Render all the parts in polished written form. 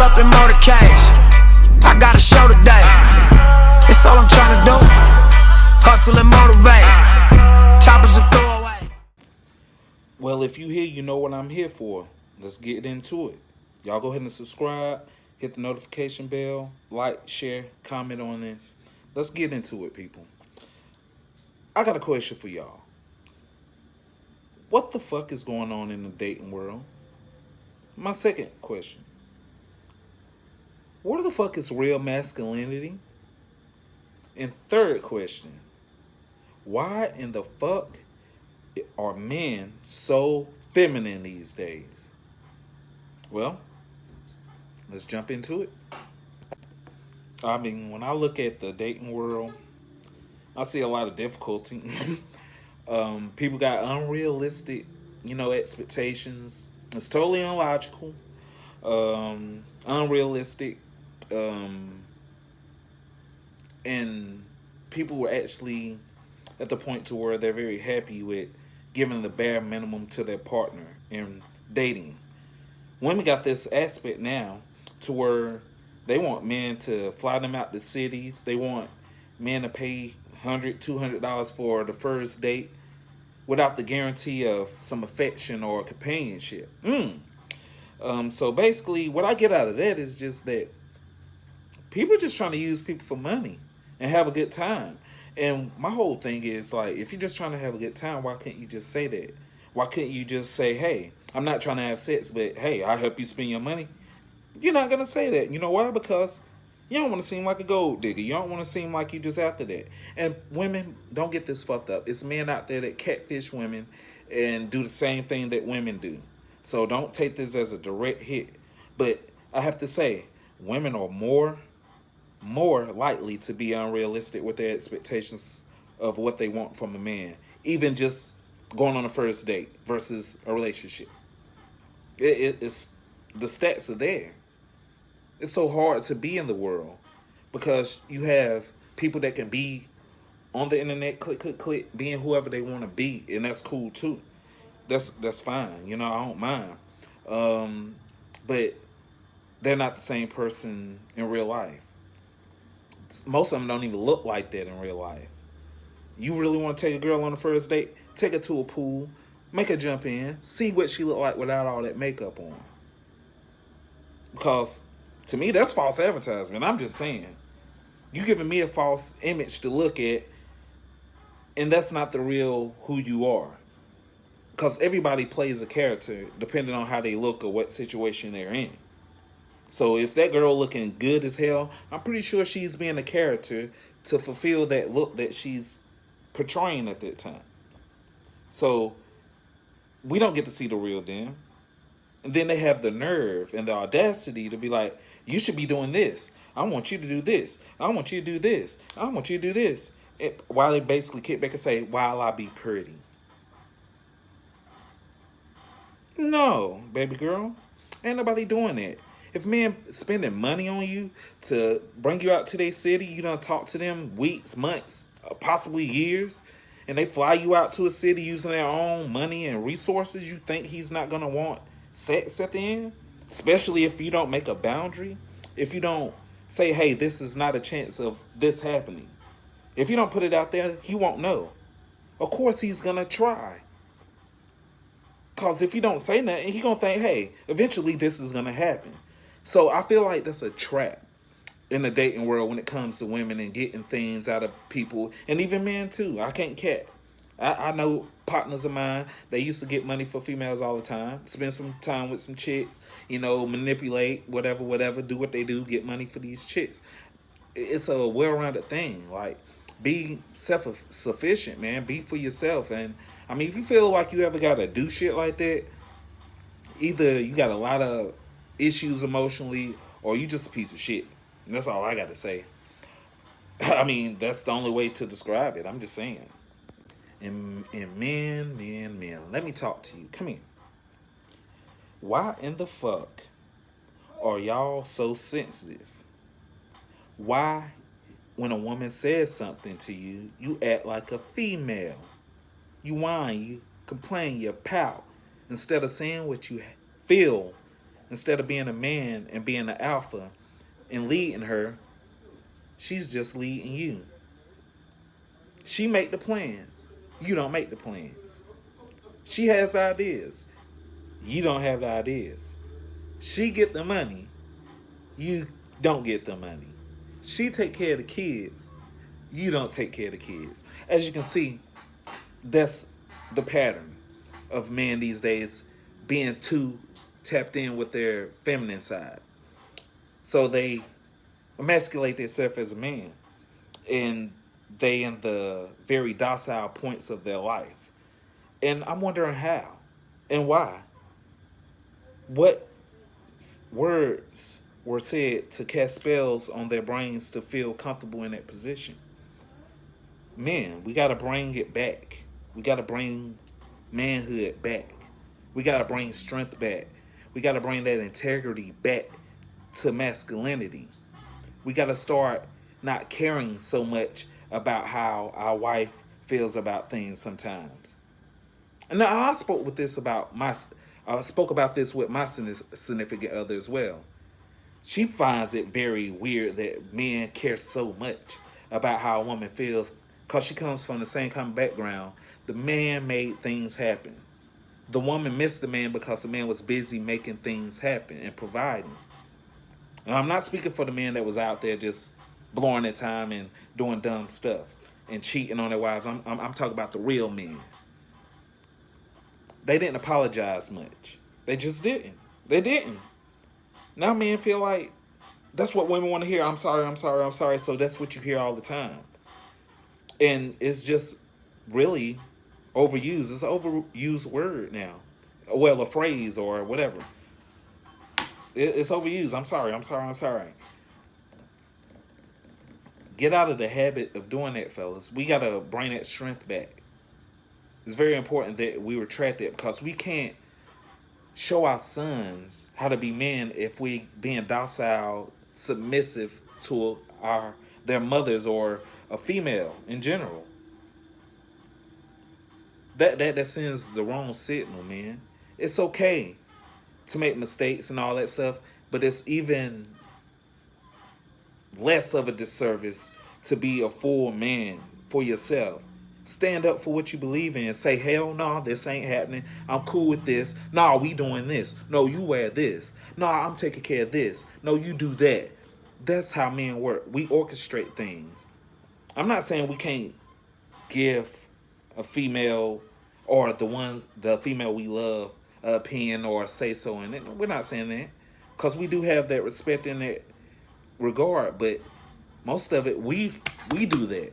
up in motorcades. I got a show today. It's all I'm trying to do. Hustle and motivate. Choppers a throwaway. Well, if you here, you know what I'm here for. Let's get into it. Y'all go ahead and subscribe, hit the notification bell, like, share, comment on this. Let's get into it, people. I got a question for y'all. What the fuck is going on in the dating world? My second question. What the fuck is real masculinity? And third question. Why in the fuck are men so feminine these days? Well, let's jump into it. I mean, when I look at the dating world, I see a lot of difficulty. People got unrealistic, expectations. It's totally illogical, unrealistic, and people were actually at the point to where they're very happy with giving the bare minimum to their partner in dating. Women got this aspect now to where they want men to fly them out to cities. They want men to pay $100, $200 for the first date without the guarantee of some affection or companionship. So basically, what I get out of that is just that people are just trying to use people for money and have a good time. And my whole thing is, like, if you're just trying to have a good time, why can't you just say that? Why couldn't you just say, hey, I'm not trying to have sex, but hey, I help you spend your money? You're not going to say that. You know why? Because you don't want to seem like a gold digger. You don't want to seem like you just after that. And women, don't get this fucked up. It's men out there that catfish women and do the same thing that women do. So don't take this as a direct hit. But I have to say, women are more likely to be unrealistic with their expectations of what they want from a man, even just going on a first date versus a relationship. It's the stats are there. It's so hard to be in the world because you have people that can be on the internet, click, being whoever they want to be, and that's cool too. That's fine. I don't mind. But they're not the same person in real life. Most of them don't even look like that in real life. You really want to take a girl on the first date? Take her to a pool, make her jump in, see what she look like without all that makeup on. Because to me, that's false advertisement. I'm just saying. You giving me a false image to look at, and that's not the real who you are. Because everybody plays a character depending on how they look or what situation they're in. So if that girl looking good as hell, I'm pretty sure she's being a character to fulfill that look that she's portraying at that time. So we don't get to see the real them. And then they have the nerve and the audacity to be like, you should be doing this. I want you to do this. I want you to do this. I want you to do this. While they basically kick back and say, while I be pretty. No, baby girl. Ain't nobody doing that. If men spending money on you to bring you out to their city, you done talk to them weeks, months, possibly years, and they fly you out to a city using their own money and resources, you think he's not going to want sex at the end? Especially if you don't make a boundary. If you don't say, hey, this is not a chance of this happening. If you don't put it out there, he won't know. Of course he's going to try. Because if you don't say nothing, he's going to think, hey, eventually this is going to happen. So I feel like that's a trap in the dating world when it comes to women and getting things out of people. And even men too. I can't cat. I know partners of mine, they used to get money for females all the time. Spend some time with some chicks, manipulate, whatever, do what they do, get money for these chicks. It's a well-rounded thing. Like, be self-sufficient, man. Be for yourself. And, I mean, if you feel like you ever got to do shit like that, either you got a lot of issues emotionally or you just a piece of shit. And that's all I got to say. I mean, that's the only way to describe it. I'm just saying. And men, let me talk to you. Come here. Why in the fuck are y'all so sensitive? Why, when a woman says something to you, you act like a female? You whine, you complain, you pout, instead of saying what you feel Instead of being a man and being the alpha and leading her, she's just leading you. She make the plans. You don't make the plans. She has ideas. You don't have the ideas. She get the money. You don't get the money. She take care of the kids. You don't take care of the kids. As you can see, that's the pattern of men these days being too tapped in with their feminine side. So they emasculate themselves as a man. And they in the very docile points of their life. And I'm wondering how and why. What words were said to cast spells on their brains to feel comfortable in that position? Men, we got to bring it back. We got to bring manhood back. We got to bring strength back. We got to bring that integrity back to masculinity. We got to start not caring so much about how our wife feels about things sometimes. And now I spoke about this with my significant other as well. She finds it very weird that men care so much about how a woman feels because she comes from the same kind of background. The man made things happen. The woman missed the man because the man was busy making things happen and providing. And I'm not speaking for the men that was out there just blowing their time and doing dumb stuff and cheating on their wives. I'm talking about the real men. They didn't apologize much. They just didn't. They didn't. Now men feel like that's what women want to hear. I'm sorry, I'm sorry, I'm sorry. So that's what you hear all the time. And it's just really overused. It's an overused word now. Well, a phrase or whatever. It's overused. I'm sorry, I'm sorry, I'm sorry. Get out of the habit of doing that, fellas. We got to bring that strength back. It's very important that we retract that because we can't show our sons how to be men if we being docile, submissive to their mothers or a female in general. That sends the wrong signal, man. It's okay to make mistakes and all that stuff, but it's even less of a disservice to be a full man for yourself. Stand up for what you believe in. Say, hell no, this ain't happening. I'm cool with this. No, we doing this. No, you wear this. No, I'm taking care of this. No, you do that. That's how men work. We orchestrate things. I'm not saying we can't give a female or the female we love an opinion or say so in it. We're not saying that. Because we do have that respect in that regard. But most of it, we do that.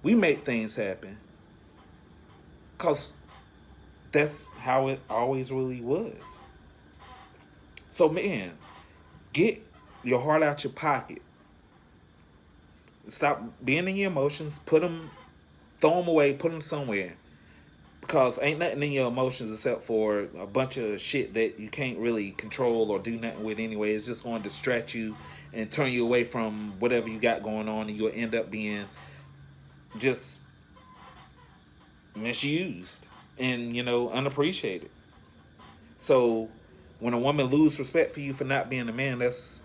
We make things happen because that's how it always really was. So, man, get your heart out your pocket. Stop being in your emotions. Throw them away, put them somewhere. Because ain't nothing in your emotions except for a bunch of shit that you can't really control or do nothing with anyway. It's just going to distract you and turn you away from whatever you got going on, and you'll end up being just misused and unappreciated. So when a woman loses respect for you for not being a man, that's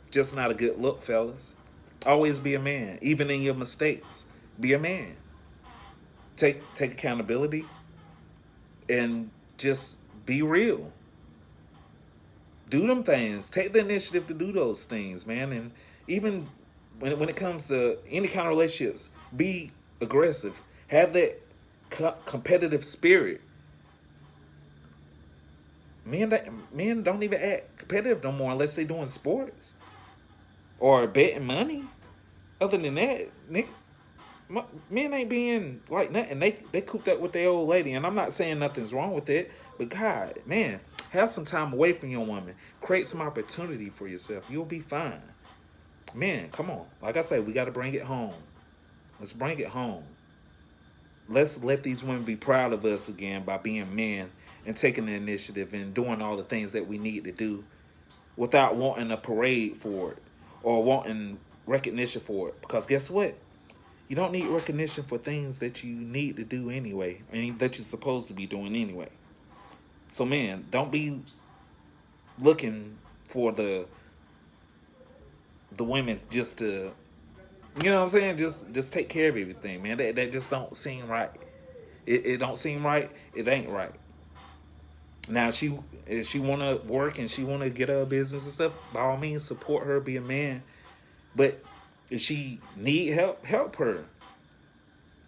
just not a good look, fellas. Always be a man, even in your mistakes. Be a man. Take accountability and just be real. Do them things. Take the initiative to do those things, man. And even when it comes to any kind of relationships, be aggressive. Have that competitive spirit. Men don't even act competitive no more unless they're doing sports or betting money. Other than that, men ain't being like nothing. They cooped up with their old lady, and I'm not saying nothing's wrong with it, but God, man, have some time away from your woman. Create some opportunity for yourself. You'll be fine. Man, come on. Like I said, we got to bring it home. Let's bring it home. Let's let these women be proud of us again by being men and taking the initiative and doing all the things that we need to do without wanting a parade for it or wanting recognition for it. Because guess what? You don't need recognition for things that you need to do anyway, and that you're supposed to be doing anyway. So, man, don't be looking for the women just to, you know what I'm saying, just take care of everything, man. That just don't seem right. It don't seem right. It ain't right. Now if she wanna work and she wanna get her business and stuff, by all means support her, be a man. But if she need help, help her.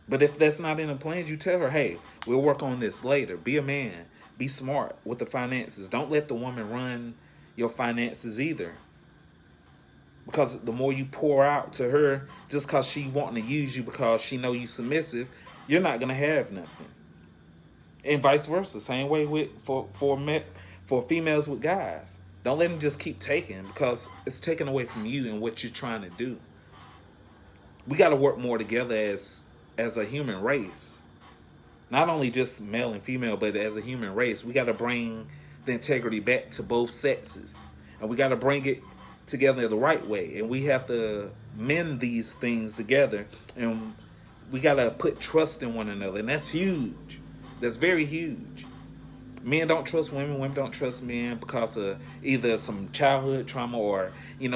But if that's not in the plans, you tell her, hey, we'll work on this later. Be a man. Be smart with the finances. Don't let the woman run your finances either. Because the more you pour out to her, just because she wanting to use you because she know you submissive, you're not gonna have nothing. And vice versa. Same way with for females with guys. Don't let them just keep taking because it's taken away from you and what you're trying to do. We got to work more together as a human race. Not only just male and female, but as a human race, we got to bring the integrity back to both sexes, and we got to bring it together the right way. And we have to mend these things together, and we got to put trust in one another, and that's huge. That's very huge. Men don't trust women, women don't trust men because of either some childhood trauma or,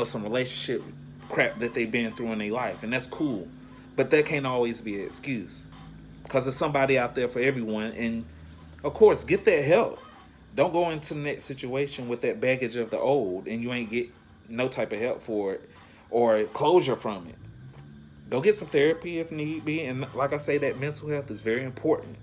some relationship crap that they've been through in their life. And that's cool. But that can't always be an excuse. Because there's somebody out there for everyone. And, of course, get that help. Don't go into the next situation with that baggage of the old and you ain't get no type of help for it or closure from it. Go get some therapy if need be. And like I say, that mental health is very important.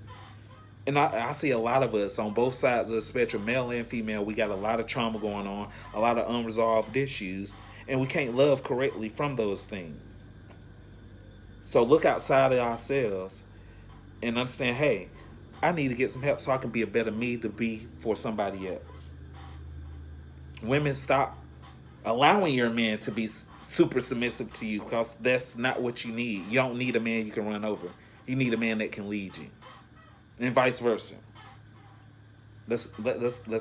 And I see a lot of us on both sides of the spectrum, male and female, we got a lot of trauma going on, a lot of unresolved issues, and we can't love correctly from those things. So look outside of ourselves and understand, hey, I need to get some help so I can be a better me to be for somebody else. Women, stop allowing your man to be super submissive to you because that's not what you need. You don't need a man you can run over. You need a man that can lead you. And vice versa. Let's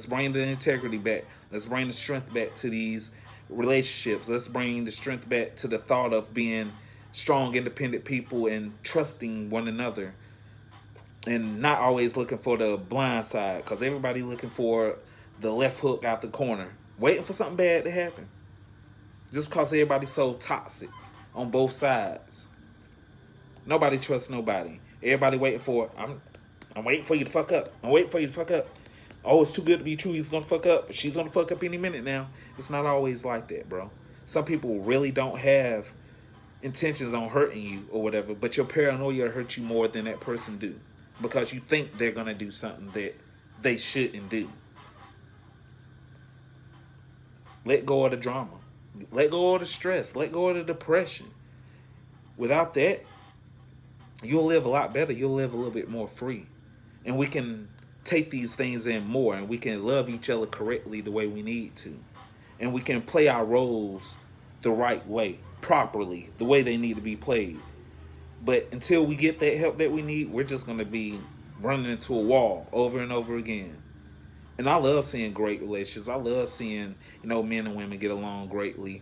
bring the integrity back. Let's bring the strength back to these relationships. Let's bring the strength back to the thought of being strong, independent people and trusting one another, and not always looking for the blind side. Because everybody looking for the left hook out the corner, waiting for something bad to happen. Just because everybody's so toxic on both sides. Nobody trusts nobody. Everybody waiting for I'm waiting for you to fuck up. I'm waiting for you to fuck up. Oh, it's too good to be true. He's going to fuck up. She's going to fuck up any minute now. It's not always like that, bro. Some people really don't have intentions on hurting you or whatever, but your paranoia hurt you more than that person do because you think they're going to do something that they shouldn't do. Let go of the drama. Let go of the stress. Let go of the depression. Without that, you'll live a lot better. You'll live a little bit more free. And we can take these things in more, and we can love each other correctly the way we need to. And we can play our roles the right way, properly, the way they need to be played. But until we get that help that we need, we're just going to be running into a wall over and over again. And I love seeing great relationships. I love seeing, men and women get along greatly.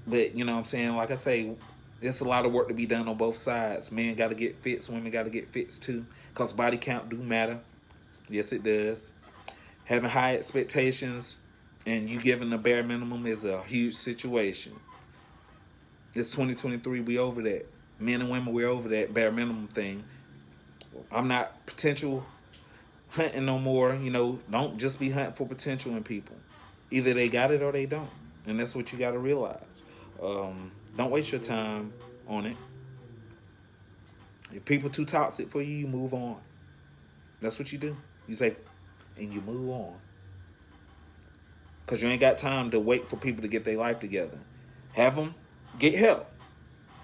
But, you know what I'm saying? Like I say, it's a lot of work to be done on both sides. Men got to get fits. Women got to get fits too. Because body count do matter. Yes, it does. Having high expectations and you giving the bare minimum is a huge situation. It's 2023. We over that. Men and women, we're over that bare minimum thing. I'm not potential hunting no more. Don't just be hunting for potential in people. Either they got it or they don't. And that's what you got to realize. Don't waste your time on it. If people too toxic for you, you move on. That's what you do. You say, and you move on. Because you ain't got time to wait for people to get their life together. Have them get help.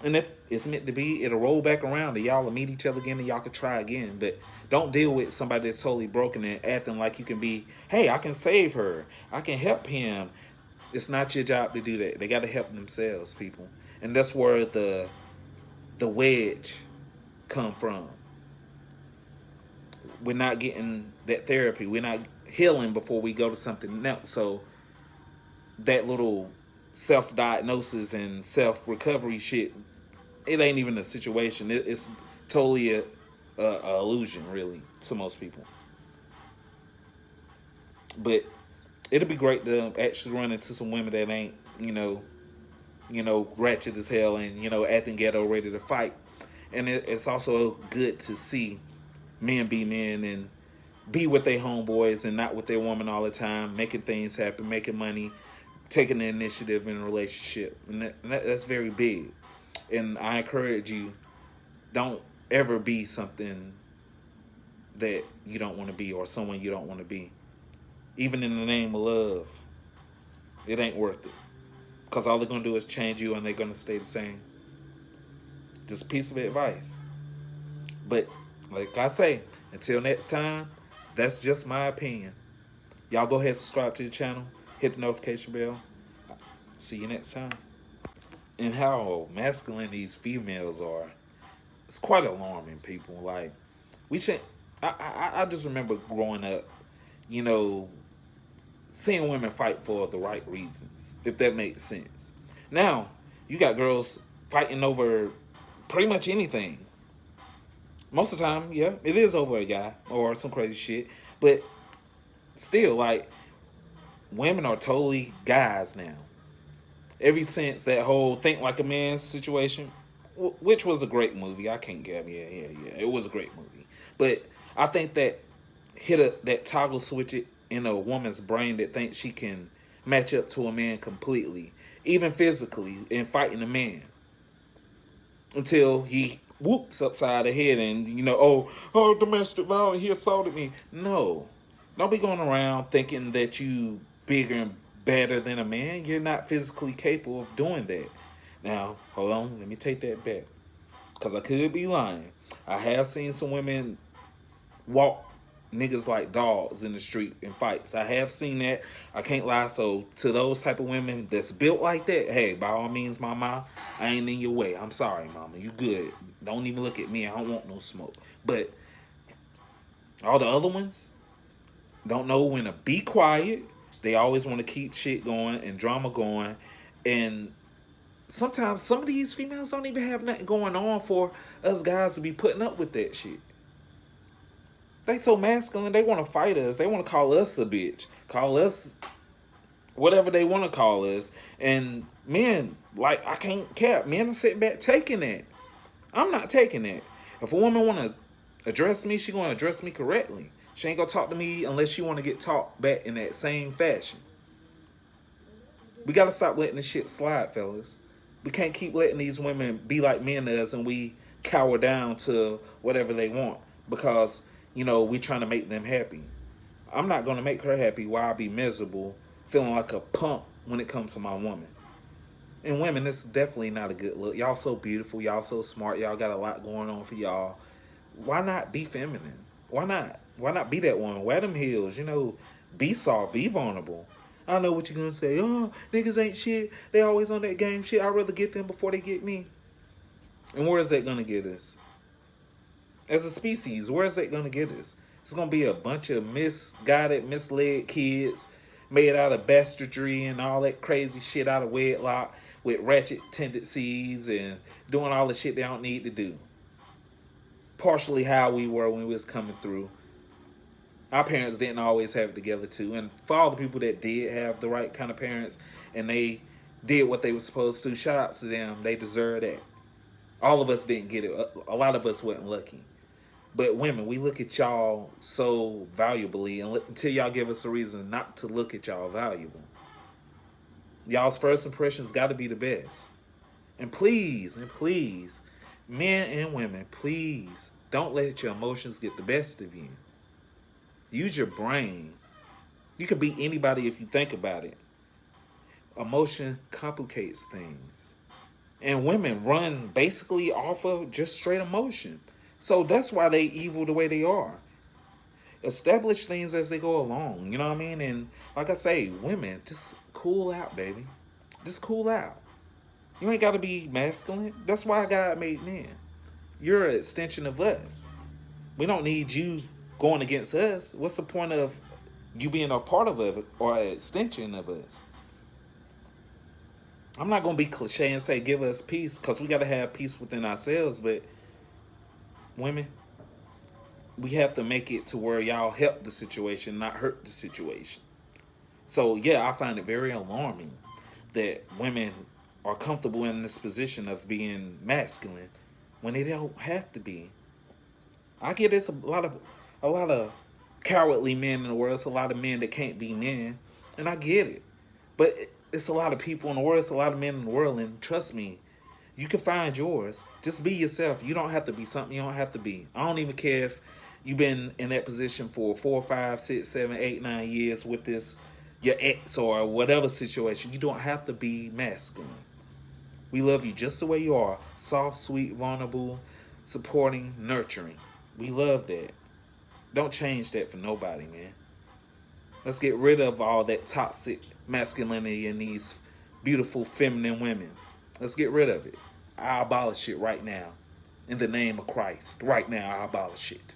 And if it's meant to be, it'll roll back around and y'all will meet each other again and y'all can try again. But don't deal with somebody that's totally broken and acting like you can be, hey, I can save her. I can help him. It's not your job to do that. They got to help themselves, people. And that's where the wedge come from. We're not getting that therapy. We're not healing before we go to something else. So that little self-diagnosis and self-recovery shit, it ain't even a situation. It's totally a illusion, really, to most people. But it'll be great to actually run into some women that ain't, ratchet as hell and, acting ghetto ready to fight. And it's also good to see men be men and be with their homeboys and not with their woman all the time, making things happen, making money, taking the initiative in a relationship. And that's very big. And I encourage you, don't ever be something that you don't want to be or someone you don't want to be. Even in the name of love, it ain't worth it. Because all they're going to do is change you and they're going to stay the same. Just a piece of advice. But like I say, until next time, that's just my opinion. Y'all go ahead and subscribe to the channel. Hit the notification bell. See you next time. And how masculine these females are. It's quite alarming, people. Like, we should... I just remember growing up, seeing women fight for the right reasons, if that makes sense. Now, you got girls fighting over pretty much anything. Most of the time, yeah, it is over a guy or some crazy shit. But still, like, women are totally guys now. Ever since that whole Think Like a Man situation, which was a great movie. I can't get it. Yeah. It was a great movie. But I think that that toggle switch it in a woman's brain that thinks she can match up to a man completely, even physically, in fighting a man. Until he whoops upside the head and, oh, domestic violence, he assaulted me. No. Don't be going around thinking that you bigger and better than a man. You're not physically capable of doing that. Now, hold on, let me take that back. Because I could be lying. I have seen some women walk niggas like dogs in the street in fights. I have seen that. I can't lie. So to those type of women that's built like that, hey, by all means, mama, I ain't in your way. I'm sorry, mama. You good. Don't even look at me. I don't want no smoke. But all the other ones don't know when to be quiet. They always want to keep shit going and drama going. And sometimes some of these females don't even have nothing going on for us guys to be putting up with that shit. They so masculine, they want to fight us. They want to call us a bitch. Call us whatever they want to call us. And men, like, I can't cap. Men are sitting back taking that. I'm not taking that. If a woman want to address me, she going to address me correctly. She ain't going to talk to me unless she want to get talked back in that same fashion. We got to stop letting this shit slide, fellas. We can't keep letting these women be like men to us and we cower down to whatever they want. Because... we trying to make them happy. I'm not going to make her happy while I be miserable, feeling like a punk when it comes to my woman. And women, this is definitely not a good look. Y'all so beautiful. Y'all so smart. Y'all got a lot going on for y'all. Why not be feminine? Why not? Why not be that woman? Wear them heels. Be soft. Be vulnerable. I know what you're going to say. Oh, niggas ain't shit. They always on that game shit. I'd rather get them before they get me. And where is that going to get us? As a species, where is that going to get us? It's going to be a bunch of misguided, misled kids made out of bastardry and all that crazy shit out of wedlock with ratchet tendencies and doing all the shit they don't need to do. Partially how we were when we was coming through. Our parents didn't always have it together too. And for all the people that did have the right kind of parents and they did what they were supposed to, shout out to them. They deserve that. All of us didn't get it. A lot of us wasn't lucky. But women, we look at y'all so valuably until y'all give us a reason not to look at y'all valuable. Y'all's first impressions got to be the best. And please, men and women, please don't let your emotions get the best of you. Use your brain. You can beat anybody if you think about it. Emotion complicates things. And women run basically off of just straight emotion. So that's why they evil the way they are. Establish things as they go along. You know what I mean? And like I say, women, just cool out, baby. Just cool out. You ain't got to be masculine. That's why God made men. You're an extension of us. We don't need you going against us. What's the point of you being a part of it or an extension of us? I'm not going to be cliche and say give us peace because we got to have peace within ourselves. But women, we have to make it to where y'all help the situation, not hurt the situation. So yeah, I find it very alarming that women are comfortable in this position of being masculine when they don't have to be. I get it's a lot of cowardly men in the world. It's a lot of men that can't be men, and I get it. But it's a lot of people in the world. It's a lot of men in the world, and trust me, you can find yours. Just be yourself. You don't have to be something you don't have to be. I don't even care if you've been in that position for 4, 5, 6, 7, 8, 9 years with this your ex or whatever situation. You don't have to be masculine. We love you just the way you are. Soft, sweet, vulnerable, supporting, nurturing. We love that. Don't change that for nobody, man. Let's get rid of all that toxic masculinity in these beautiful feminine women. Let's get rid of it. I abolish it right now. In the name of Christ. Right now, I abolish it.